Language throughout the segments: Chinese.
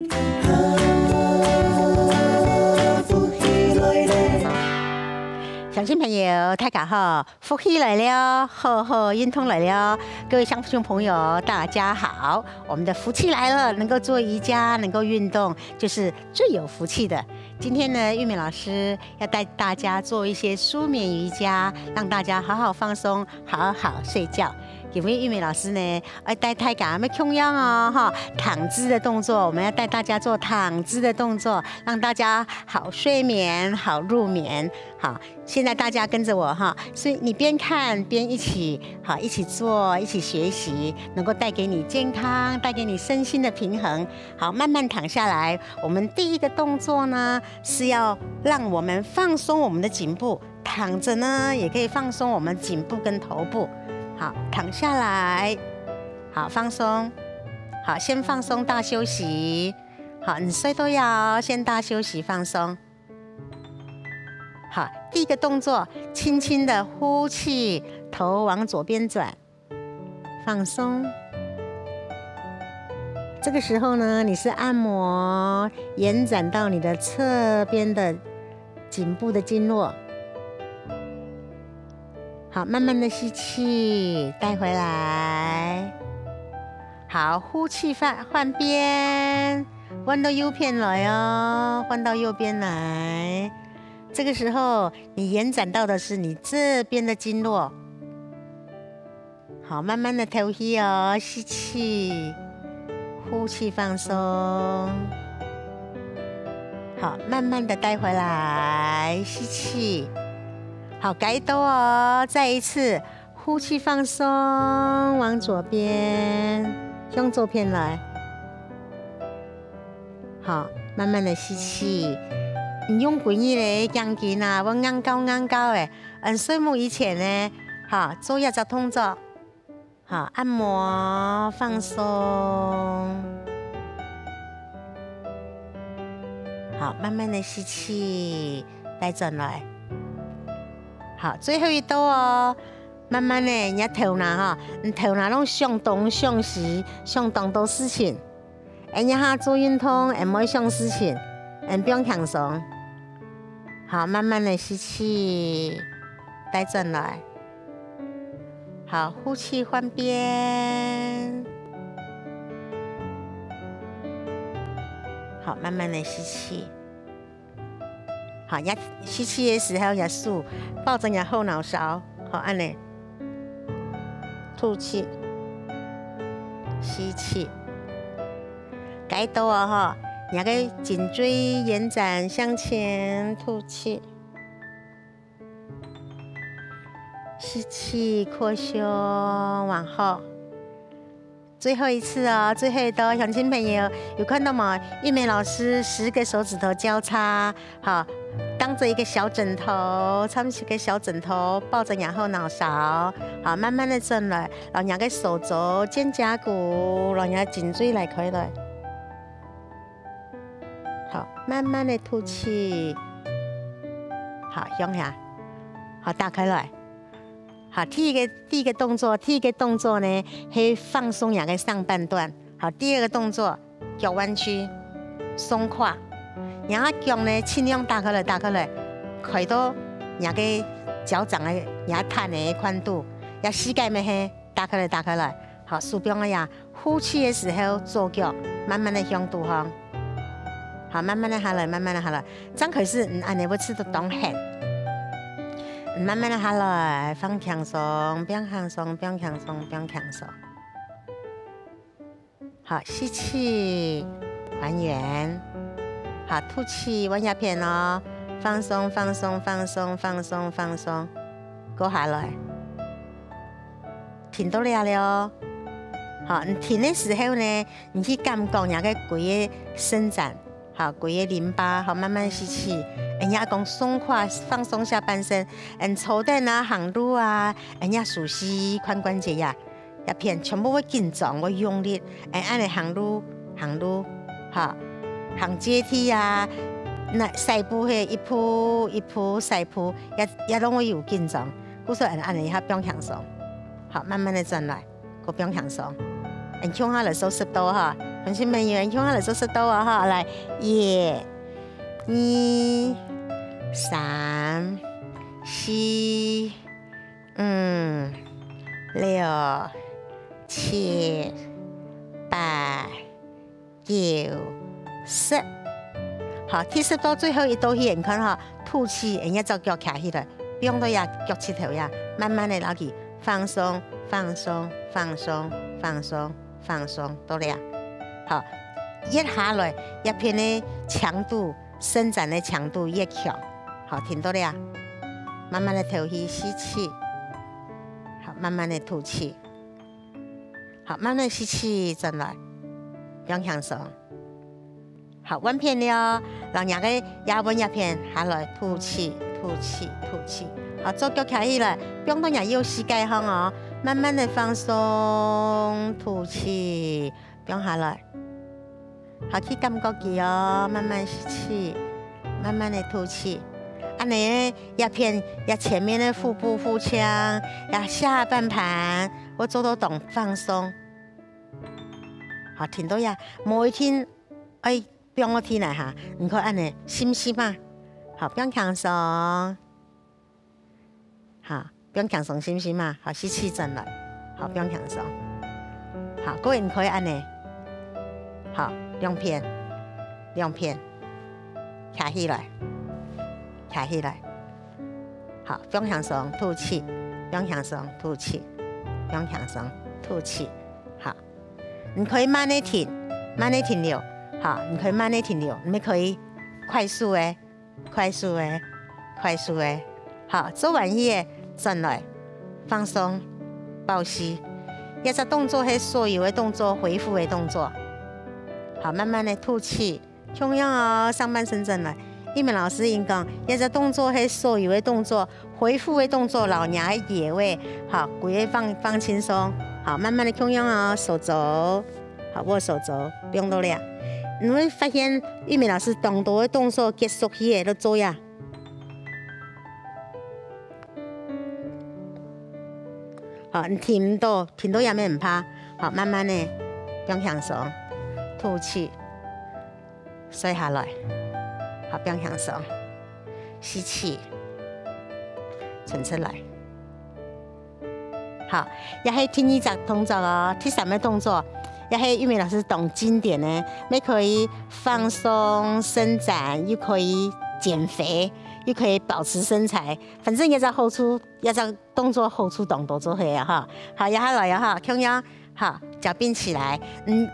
乡亲朋友，大家好，福气来了，好好运通来了。各位乡亲朋友，大家好，我们的福气来了，能够做瑜伽，能够运动，就是最有福气的。今天呢，玉美老师要带大家做一些舒眠瑜伽，让大家好好放松，好好睡觉。因为玉美老师呢，带大家要控氧哦，哈，躺姿的动作，我们要带大家做躺姿的动作，让大家好睡眠，好入眠。好，现在大家跟着我哈，所以你边看边一起做，一起学习，能够带给你健康，带给你身心的平衡。好，慢慢躺下来。我们第一个动作呢，是要让我们放松我们的颈部，躺着呢也可以放松我们颈部跟头部。好，躺下来，好放松，好先放松大休息，好你睡都要先大休息放松。好，第一个动作，轻轻的呼气，头往左边转，放松。这个时候呢，你是按摩延展到你的侧边的颈部的经络。好，慢慢的吸气，带回来。好，呼气换边，换到右边来哦，换到右边来。这个时候，你延展到的是你这边的经络。好，慢慢的吐气哦，吸气，呼气放松。好，慢慢的带回来，吸气。好，改抖哦，再一次呼气放松，往左边，向左边来。好，慢慢的吸气。你用滚一嘞，钢筋啊，我硬高诶。睡梦以前呢，好做一只动作，好按摩放松。好，慢慢的吸气，带转来。好，最后一抖哦，慢慢的，你头脑哈，你头脑拢向东向西，向东多事情，你哈做运动，唔可以想事情，不用轻松。好，慢慢的吸气，带转来。好，呼气换边。好，慢慢的吸气。好，吸气的时候也数，抱着你后脑勺，好，按呢，吐气，吸气，改抖啊哈，你个颈椎延展向前，吐气，吸气扩胸往后。最后一次哦，最后一抖，乡亲朋友有看到吗？玉美老师10个手指头交叉，好，当着一个小枕头，差不多个小枕头抱着然后脑勺，好，慢慢的转来，然后个手肘、肩胛骨，然后颈椎来开来，好，慢慢的吐气，好，向下，好，打开来。好，第一个动作呢，是放松两个上半段。好，第二个动作脚弯曲，松胯，然后脚呢尽量打开来，开到两个脚掌的牙探的宽度，也膝盖没黑，打开来。好，手表呀，呼气的时候左脚慢慢的向对方，好，慢慢的下来，张可是按你不吃的懂很。慢慢的下来，放轻松，不用轻松。好，吸气，还原。好，吐气，往下偏哦，放松。过下来，停到了哦。好，你停的时候呢，你去感觉那个规个伸展，好，规个淋巴，好，慢慢吸气。人家讲松胯放松下半身，抽凳啊、行路啊，人家熟悉髋关节呀，一片全部会紧张，会用力，按你行路，好，行阶梯啊，那赛步迄一步赛步，也拢会有紧张，故说按你下不用轻松，好，慢慢的转来，不用轻松，胸下来收拾到哈。同学们有用下来做舌头啊哈，来1、2、3、4、5、6、7、8、9、10。好，第10道最后一道去，你看哈，吐气，人家就脚卡起来，不用到呀脚趾头呀，慢慢的拉起，放松，放松，放松，放松，放松，到了呀。好，越下来，一片的强度，伸展的强度越强。好，听到了呀？慢慢的吐气，吸气。好，慢慢的吐气。好，慢慢的吸气，转来，不用享受。好，弯片了，让两个牙纹一片下来，吐气，吐气，吐气。好，左脚开起来，不用到人右膝盖上哦，慢慢的放松，吐气，不用下来。好，去感觉佢哦，慢慢吸气，慢慢的吐气。安尼一片呀，前面的腹部、腹腔呀，下半盘，我做到动放松。好，听到呀？每天哎。不用我听来哈，你看安尼，心心嘛，好，不用放松，好，不用放松，心心嘛，好，吸气转来，好，不用放松，好，各位你可以安尼，好，2片，卡起来，好，不用放松，吐气，不用放松，吐气，不用放松，吐气，好，你可以慢点停留。好，你可以慢点停留，你们可以快速的，好，做完嘢转来放松，抱膝，一只动作是所有的动作，恢复的动作。好，慢慢的吐气，同样哦，上半身转来。一鸣老师讲，一只动作是所有的动作，恢复的动作，老娘的野味，好，规个放轻松。好，慢慢的同样哦，手肘，好，握手肘，不用多了。你会发现，玉美老师动作的动作结束起都做呀。好，你停到也没唔怕。好，慢慢的，不用放松，吐气，睡下来。好，不用放松，吸气，存出来。好，也係第2隻動作哦，第3個動作。也係玉美老師懂經典呢，你可以放鬆伸展，又可以減肥，又可以保持身材，反正一隻後出，一隻動作後出動都做起啊哈。好，一下來哈，同樣好，腳並起來，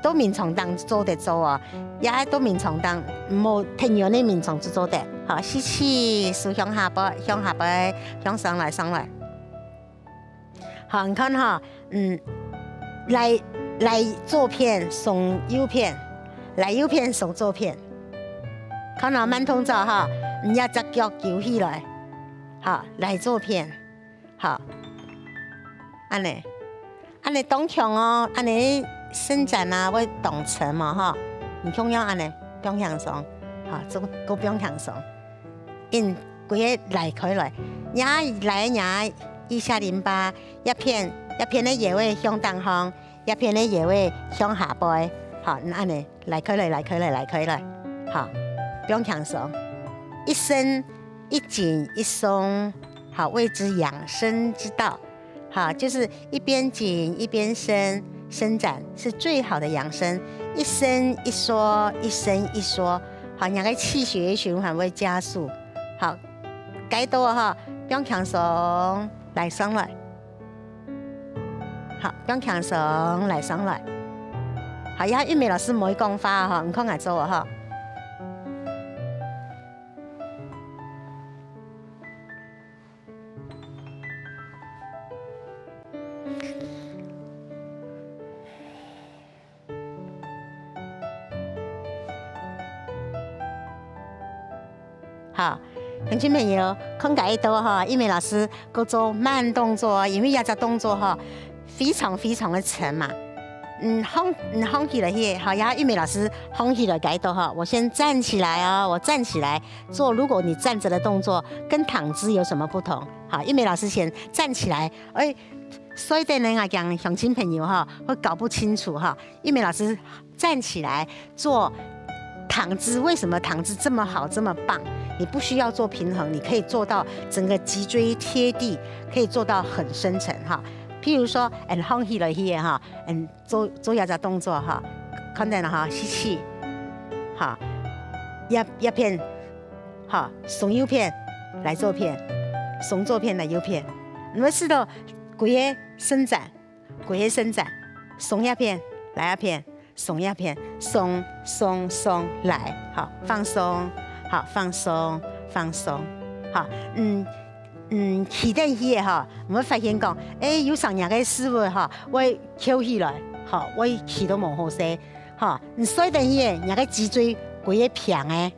都面床當做得做哦，也係都面床當，冇停咗呢面床就做得。好，吸氣，手向下背，向上來。好，你看哈，來左片送右片，來右片送左片，看到慢動作哈，你一隻腳翹起來，好，來左片，好，安尼動強哦，安尼伸展啊，會動沉嘛哈，你同樣安尼不用放鬆，好，這個不用放鬆，因規個來開來，壓一下淋巴，一片的穴位向東方。一片的穴位向下背，好，安尼來開來，好，不用放鬆，一伸一緊一鬆，好，謂之養生之道，好，就是一邊緊一邊伸展是最好的養生，一伸一縮，好，讓個氣血循環會加速，好，改到哈，不用放鬆，來上來。好，不用放鬆，來上來。好，而家玉美老師唔會講話哈，唔可以做哈。好，同學朋友，看解到哈，玉美老師嗰做慢動作，因為一隻動作哈。非常的沉嘛，放起來去，好呀，玉美老師放起來改到哈，我先站起來哦，我站起來做，如果你站着的動作跟躺姿有什麼不同？好，玉美老師先站起來，所以呢，我讲乡亲朋友哈，会搞不清楚哈。玉美老师站起来做躺姿，为什么躺姿这么好，这么棒？你不需要做平衡，你可以做到整个脊椎贴地，可以做到很深层哈。譬如说，放起来去哈，做一个动作哈，看到了哈，吸气，哈，一片，哈，耸右片来左片，耸左片来右片，你们试到规个伸展，规个伸展，耸一片来一片，耸一片，耸耸耸来，好，放松。好，放松，放松，好，起得起哈，我们发现讲，有上日嘅师傅哈，我翘起来，好，我起都冇好势，哈，你摔得起，人家脊椎规个平诶，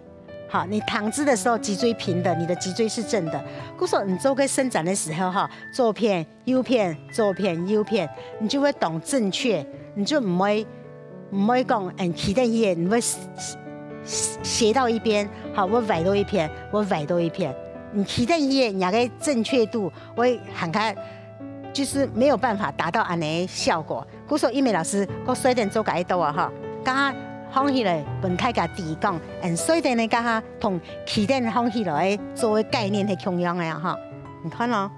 好，你躺姿的时候脊椎平的，你的脊椎是正的。故说你做个伸展的时候哈，左片右片，左片右片，你就会懂正确，你就唔会讲，起得起，你会斜到一边，好，我歪到一边，我歪到一边。你起得起，人家个正确度会很开，就是没有办法达到安尼效果。故说玉美老师，我虽然做改多啊哈，刚放起来，本太家底讲，虽然呢，刚同起得放起来作为概念是同样的哈。你看哦，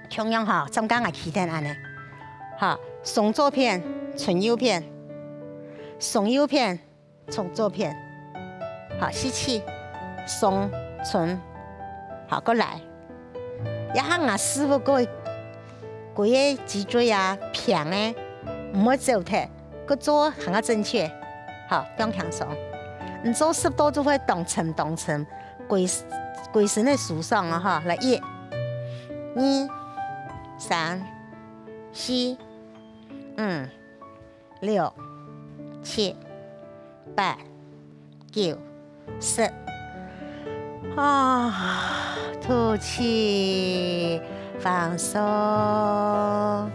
同样哈，中间也起得安尼，哈，耸左片，存右片，耸右片。从左片，好，吸气，松存，好，过来。一下我师傅各位，规个脊椎啊平诶，唔好走脱，个做很正确，好，不用轻松。你做10多就会动层，鬼神的数上啊哈，来1、2、3、4、5、6、7。8、9、10，吐气，放松。好，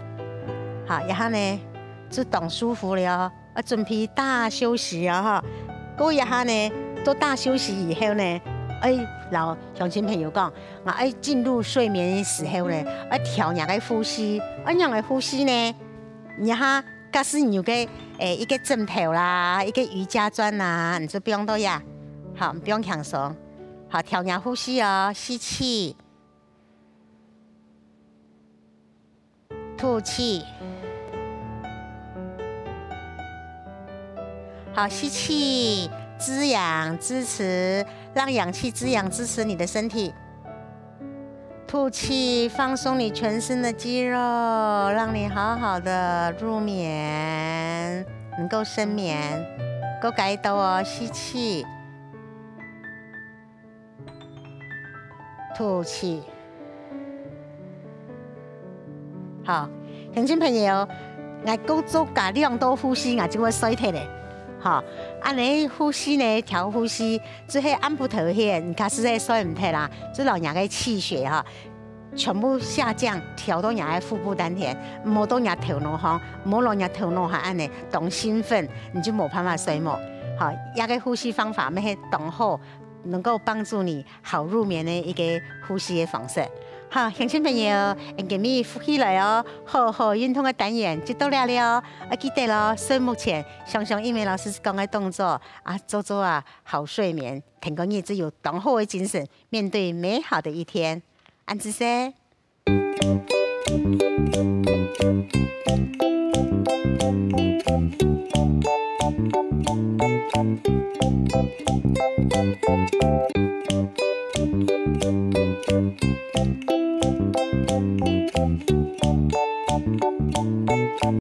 然后呢，就等舒服了，准备大休息啊哈。过一下呢，都大休息以后呢，老乡亲朋友讲，我进入睡眠的时候呢，调人个呼吸，人个呼吸呢，然后。假使你有个一个枕头啦，一个瑜伽砖啦，你就不用多呀，好，不用轻松，好，调养呼吸哦，吸气，吐气，好，吸气，滋养支持，让氧气滋养支持你的身体。吐气，放松你全身的肌肉，让你好好的入眠，能够深眠。够改到哦，吸气，吐气。好，乡亲朋友，我够做加量多呼吸，我就会衰退嘞。好，安尼呼吸呢，调呼吸，最后按不头些，你看实在衰唔退啦，就老人的气血哈，全部下降，调到人的腹部丹田，冇到人头脑哈，冇让人头脑哈安尼动兴奋，你就冇办法睡梦。好，一个呼吸方法，咩系等候，能够帮助你好入眠的一个呼吸的方式。好，乡亲朋友，今日呼起来哦，好好运动的单元就到了了。记得咯，睡目前想想玉美老师讲的动作做好睡眠，听个日子有更好的精神，面对美好的一天。安子噻。